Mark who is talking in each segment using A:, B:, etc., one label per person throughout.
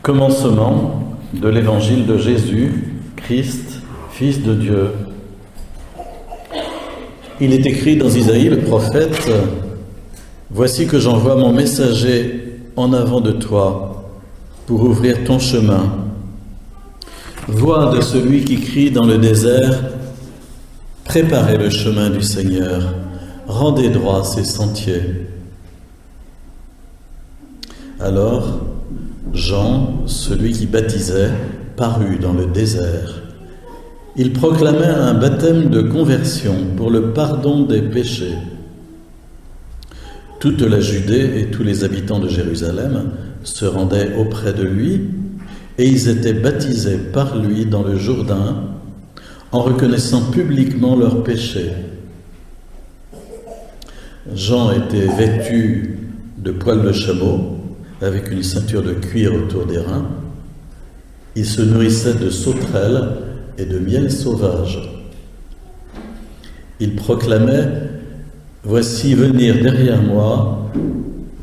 A: Commencement de l'évangile de Jésus, Christ, Fils de Dieu. Il est écrit dans Isaïe, le prophète, « Voici que j'envoie mon messager en avant de toi pour ouvrir ton chemin. Voix de celui qui crie dans le désert, préparez le chemin du Seigneur, rendez droit ses sentiers. » Alors, Jean, celui qui baptisait, parut dans le désert. Il proclamait un baptême de conversion pour le pardon des péchés. Toute la Judée et tous les habitants de Jérusalem se rendaient auprès de lui et ils étaient baptisés par lui dans le Jourdain en reconnaissant publiquement leurs péchés. Jean était vêtu de poils de chameau avec une ceinture de cuir autour des reins. Il se nourrissait de sauterelles et de miel sauvage. Il proclamait « Voici venir derrière moi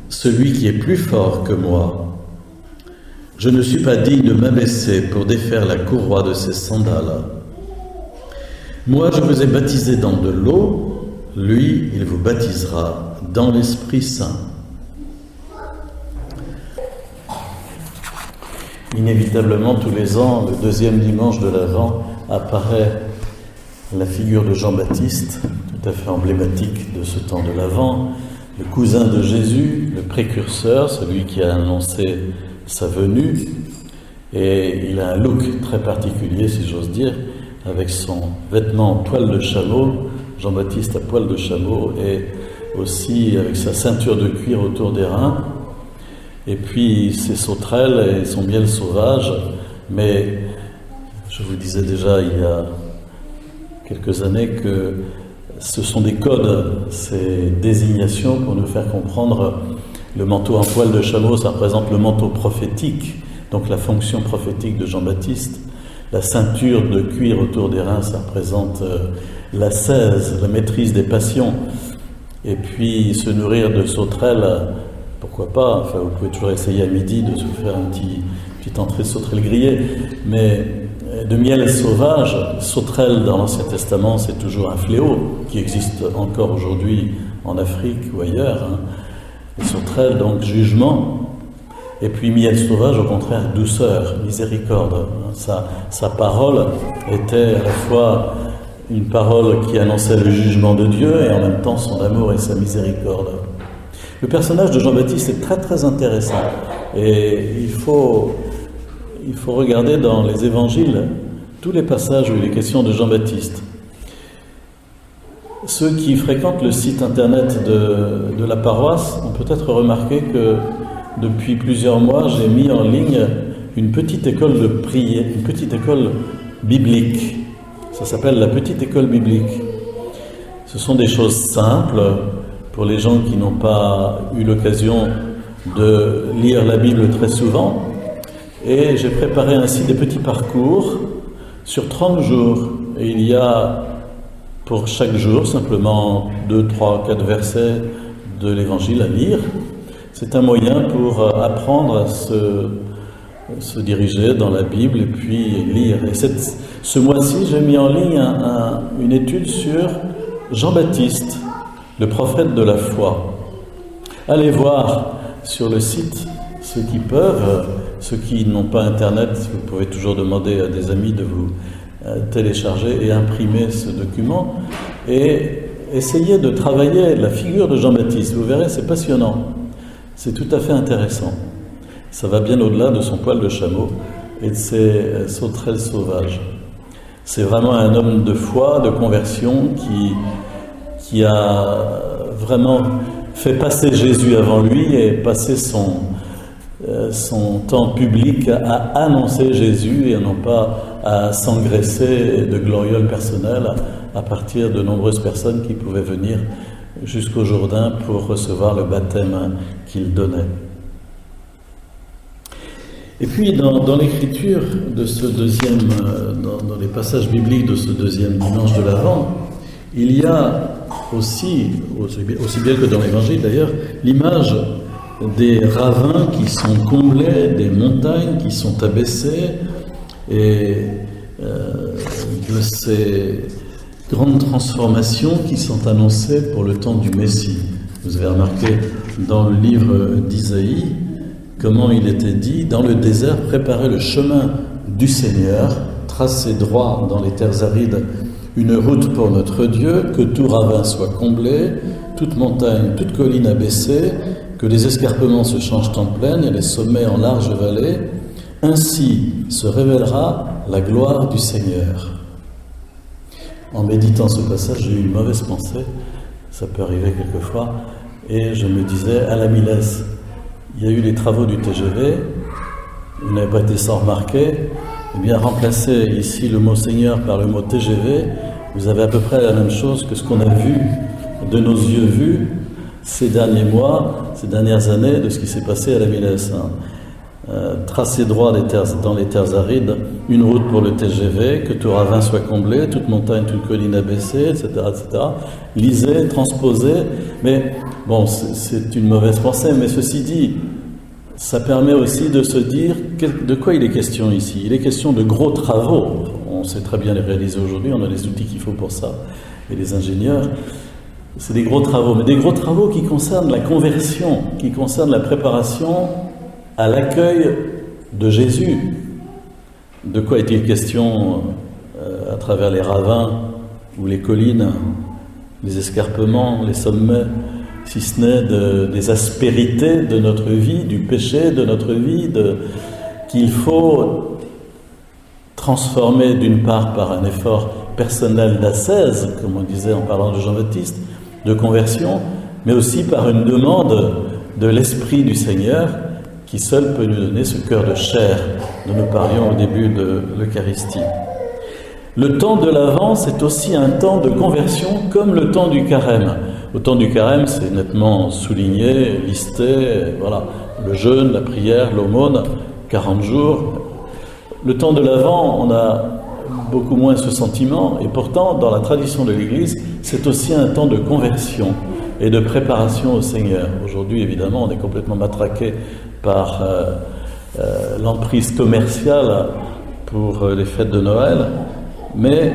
A: celui qui est plus fort que moi. Je ne suis pas digne de m'abaisser pour défaire la courroie de ses sandales. Moi, je vous ai baptisé dans de l'eau, lui, il vous baptisera dans l'Esprit Saint. » Inévitablement, tous les ans, le deuxième dimanche de l'Avent, apparaît la figure de Jean-Baptiste, tout à fait emblématique de ce temps de l'Avent, le cousin de Jésus, le précurseur, celui qui a annoncé sa venue, et il a un look très particulier, si j'ose dire, avec son vêtement en poil de chameau, Jean-Baptiste à poil de chameau, et aussi avec sa ceinture de cuir autour des reins, et puis ses sauterelles et son miel sauvage. Mais je vous disais déjà il y a quelques années que ce sont des codes, ces désignations pour nous faire comprendre le manteau en poil de chameau, ça représente le manteau prophétique, donc la fonction prophétique de Jean-Baptiste. La ceinture de cuir autour des reins, ça représente l'ascèse, la maîtrise des passions. Et puis se nourrir de sauterelles, pourquoi pas, enfin vous pouvez toujours essayer à midi de se faire une petite entrée de sauterelles grillées, mais de miel sauvage, sauterelles dans l'Ancien Testament, c'est toujours un fléau qui existe encore aujourd'hui en Afrique ou ailleurs. Les sauterelles, donc jugement, et puis miel sauvage, au contraire, douceur, miséricorde. Sa parole était à la fois une parole qui annonçait le jugement de Dieu et en même temps son amour et sa miséricorde. Le personnage de Jean-Baptiste est très très intéressant et il faut regarder dans les évangiles tous les passages où il est question de Jean-Baptiste. Ceux qui fréquentent le site internet de la paroisse ont peut-être remarqué que depuis plusieurs mois j'ai mis en ligne une petite école de prière, une petite école biblique. Ça s'appelle la petite école biblique. Ce sont des choses simples pour les gens qui n'ont pas eu l'occasion de lire la Bible très souvent. Et j'ai préparé ainsi des petits parcours sur 30 jours. Et il y a pour chaque jour simplement 2, 3, 4 versets de l'Évangile à lire. C'est un moyen pour apprendre à se diriger dans la Bible et puis lire. Et ce mois-ci, j'ai mis en ligne une étude sur Jean-Baptiste, le prophète de la foi. Allez voir sur le site, ceux qui peuvent, ceux qui n'ont pas Internet, vous pouvez toujours demander à des amis de vous télécharger et imprimer ce document et essayer de travailler la figure de Jean-Baptiste. Vous verrez, c'est passionnant, c'est tout à fait intéressant. Ça va bien au-delà de son poil de chameau et de ses sauterelles sauvages. C'est vraiment un homme de foi, de conversion qui a vraiment fait passer Jésus avant lui et passer son temps public à annoncer Jésus et non pas à s'engraisser de glorioles personnelles à partir de nombreuses personnes qui pouvaient venir jusqu'au Jourdain pour recevoir le baptême qu'il donnait. Et puis dans l'écriture de ce deuxième, dans les passages bibliques de ce deuxième dimanche de l'Avent, il y a aussi bien que dans l'Évangile d'ailleurs, l'image des ravins qui sont comblés, des montagnes qui sont abaissées, et de ces grandes transformations qui sont annoncées pour le temps du Messie. Vous avez remarqué dans le livre d'Isaïe comment il était dit: dans le désert, préparez le chemin du Seigneur, tracez droit dans les terres arides une route pour notre Dieu, que tout ravin soit comblé, toute montagne, toute colline abaissée, que les escarpements se changent en plaine et les sommets en larges vallées. Ainsi se révélera la gloire du Seigneur. En méditant ce passage, j'ai eu une mauvaise pensée, ça peut arriver quelquefois, et je me disais, à la Milesse, il y a eu les travaux du TGV, vous n'avez pas été sans remarquer, eh bien remplacer ici le mot Seigneur par le mot TGV, vous avez à peu près la même chose que ce qu'on a vu, de nos yeux vus, ces derniers mois, ces dernières années, de ce qui s'est passé à la Milesse. Tracer droit dans les terres arides, une route pour le TGV, que tout ravin soit comblé, toute montagne, toute colline abaissée, etc., etc. Lisez, transposez, mais bon, c'est une mauvaise pensée, mais ceci dit, ça permet aussi de se dire de quoi il est question ici. Il est question de gros travaux, on sait très bien les réaliser aujourd'hui, on a les outils qu'il faut pour ça, et les ingénieurs. C'est des gros travaux, mais des gros travaux qui concernent la conversion, qui concernent la préparation à l'accueil de Jésus. De quoi est-il question à travers les ravins ou les collines, les escarpements, les sommets, si ce n'est des aspérités de notre vie, du péché de notre vie, qu'il faut transformer d'une part par un effort personnel d'ascèse, comme on disait en parlant de Jean-Baptiste, de conversion, mais aussi par une demande de l'Esprit du Seigneur, qui seul peut nous donner ce cœur de chair dont nous parlions au début de l'Eucharistie. Le temps de l'Avent, c'est aussi un temps de conversion comme le temps du Carême. Au temps du Carême, c'est nettement souligné, listé, voilà, le jeûne, la prière, l'aumône, 40 jours. Le temps de l'Avent, on a beaucoup moins ce sentiment, et pourtant, dans la tradition de l'Église, c'est aussi un temps de conversion et de préparation au Seigneur. Aujourd'hui, évidemment, on est complètement matraqué par l'emprise commerciale pour les fêtes de Noël, mais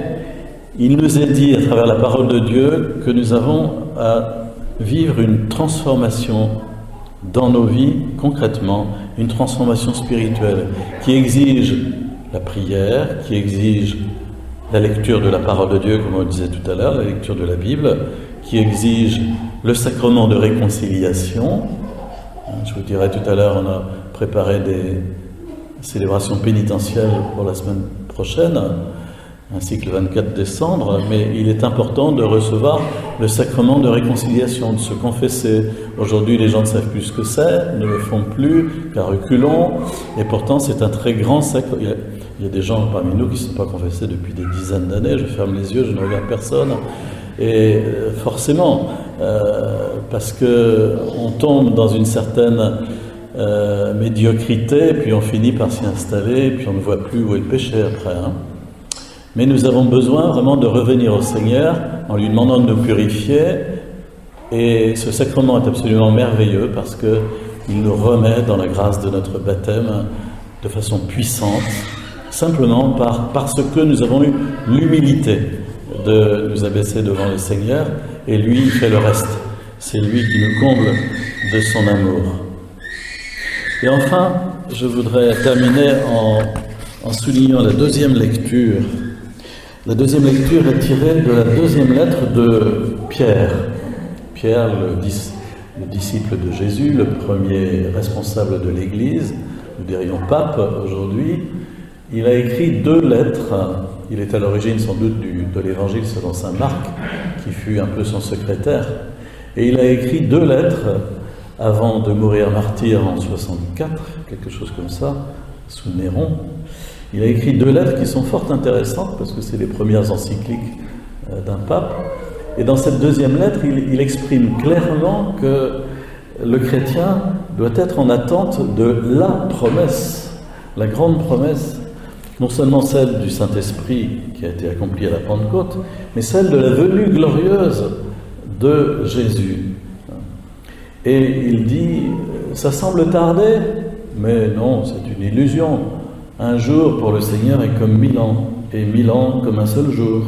A: il nous est dit à travers la parole de Dieu que nous avons à vivre une transformation dans nos vies concrètement, une transformation spirituelle qui exige la prière, qui exige la lecture de la parole de Dieu, comme on disait tout à l'heure, la lecture de la Bible, qui exige le sacrement de réconciliation. Je vous dirai tout à l'heure, on a préparé des célébrations pénitentielles pour la semaine prochaine, ainsi que le 24 décembre, mais il est important de recevoir le sacrement de réconciliation, de se confesser. Aujourd'hui, les gens ne savent plus ce que c'est, ne le font plus, qu'à reculons, et pourtant c'est un très grand sacrement. Il y a des gens parmi nous qui ne sont pas confessés depuis des dizaines d'années, je ferme les yeux, je ne regarde personne, et forcément, parce qu'on tombe dans une certaine médiocrité, puis on finit par s'y installer, puis on ne voit plus où est le péché après. Mais nous avons besoin vraiment de revenir au Seigneur en lui demandant de nous purifier, et ce sacrement est absolument merveilleux parce qu'il nous remet dans la grâce de notre baptême de façon puissante, simplement parce que nous avons eu l'humilité de nous abaisser devant le Seigneur, et lui il fait le reste. C'est lui qui nous comble de son amour. Et enfin, je voudrais terminer en soulignant la deuxième lecture. La deuxième lecture est tirée de la deuxième lettre de Pierre. Pierre, le disciple de Jésus, le premier responsable de l'Église, nous dirions pape aujourd'hui. Il a écrit 2 lettres. Il est à l'origine sans doute de l'Évangile selon saint Marc, qui fut un peu son secrétaire. Et il a écrit 2 lettres avant de mourir martyr en 64, quelque chose comme ça, sous Néron. Il a écrit 2 lettres qui sont fort intéressantes parce que c'est les premières encycliques d'un pape. Et dans cette deuxième lettre, il exprime clairement que le chrétien doit être en attente de la promesse, la grande promesse, non seulement celle du Saint-Esprit qui a été accomplie à la Pentecôte, mais celle de la venue glorieuse de Jésus. Et il dit, ça semble tarder, mais non, c'est une illusion. Un jour pour le Seigneur est comme 1000 ans, et 1000 ans comme un seul jour.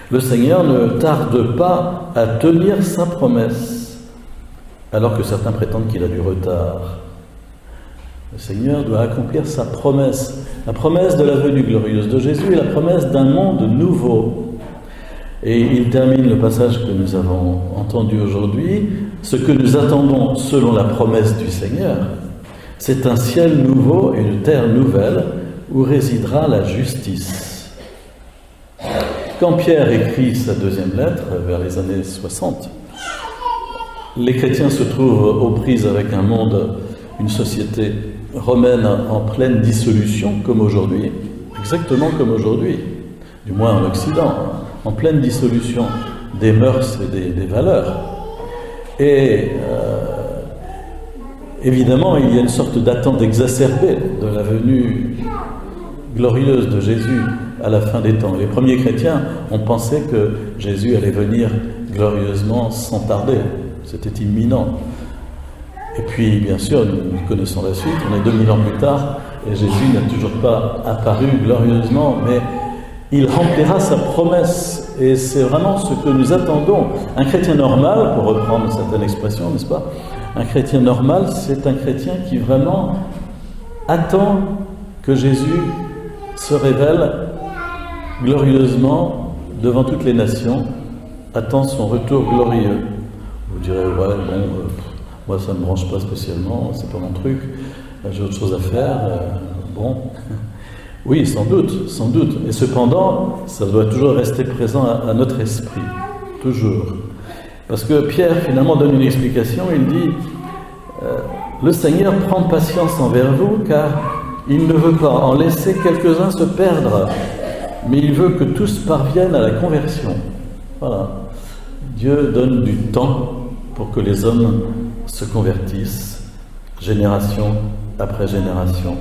A: Le Seigneur ne tarde pas à tenir sa promesse, alors que certains prétendent qu'il a du retard. Le Seigneur doit accomplir sa promesse, la promesse de la venue glorieuse de Jésus et la promesse d'un monde nouveau. Et il termine le passage que nous avons entendu aujourd'hui. Ce que nous attendons selon la promesse du Seigneur, c'est un ciel nouveau et une terre nouvelle où résidera la justice. Quand Pierre écrit sa deuxième lettre, vers les années 60, les chrétiens se trouvent aux prises avec un monde, une société romaine en pleine dissolution, comme aujourd'hui, exactement comme aujourd'hui, du moins en Occident, en pleine dissolution des mœurs et des valeurs. Et évidemment, il y a une sorte d'attente exacerbée de la venue glorieuse de Jésus à la fin des temps. Les premiers chrétiens ont pensé que Jésus allait venir glorieusement sans tarder. C'était imminent. Et puis, bien sûr, nous connaissons la suite. On est 2000 ans plus tard et Jésus n'a toujours pas apparu glorieusement, mais il remplira sa promesse. Et c'est vraiment ce que nous attendons. Un chrétien normal, pour reprendre certaines expressions, n'est-ce pas? Un chrétien normal, c'est un chrétien qui vraiment attend que Jésus se révèle glorieusement devant toutes les nations, attend son retour glorieux. Vous direz, ouais, bon, moi ça ne me branche pas spécialement, c'est pas mon truc, j'ai autre chose à faire, bon. Oui, sans doute, sans doute. Et cependant, ça doit toujours rester présent à notre esprit, toujours. Parce que Pierre, finalement, donne une explication, il dit « Le Seigneur prend patience envers vous, car il ne veut pas en laisser quelques-uns se perdre, mais il veut que tous parviennent à la conversion. » Voilà. Dieu donne du temps pour que les hommes se convertissent, génération après génération.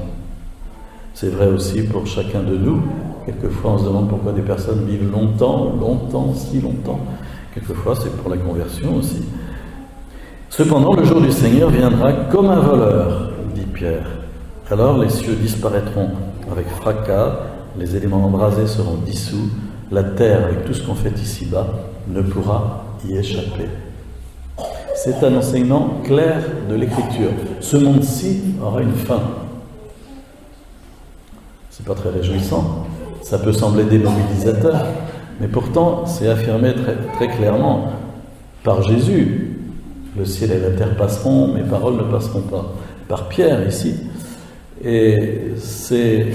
A: C'est vrai aussi pour chacun de nous. Quelquefois, on se demande pourquoi des personnes vivent longtemps, si longtemps. Quelquefois, c'est pour la conversion aussi. Cependant, le jour du Seigneur viendra comme un voleur, dit Pierre. Alors les cieux disparaîtront avec fracas, les éléments embrasés seront dissous, la terre, avec tout ce qu'on fait ici-bas, ne pourra y échapper. C'est un enseignement clair de l'Écriture. Ce monde-ci aura une fin. C'est pas très réjouissant, ça peut sembler démobilisateur, mais pourtant c'est affirmé très, très clairement par Jésus. Le ciel et la terre passeront, mes paroles ne passeront pas. Par Pierre ici. Et c'est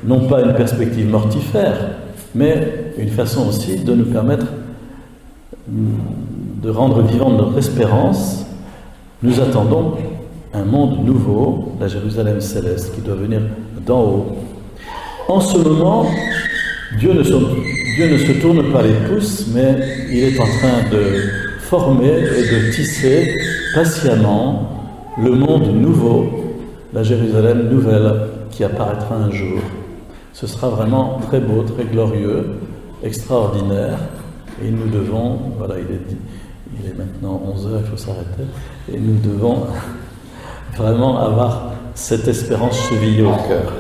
A: non pas une perspective mortifère, mais une façon aussi de nous permettre de rendre vivante notre espérance. Nous attendons un monde nouveau, la Jérusalem céleste, qui doit venir d'en haut. En ce moment, Dieu ne se tourne pas les pouces, mais il est en train de former et de tisser patiemment le monde nouveau, la Jérusalem nouvelle qui apparaîtra un jour. Ce sera vraiment très beau, très glorieux, extraordinaire, et nous devons, voilà, il est maintenant 11h, il faut s'arrêter, et nous devons vraiment avoir cette espérance chevillée au cœur.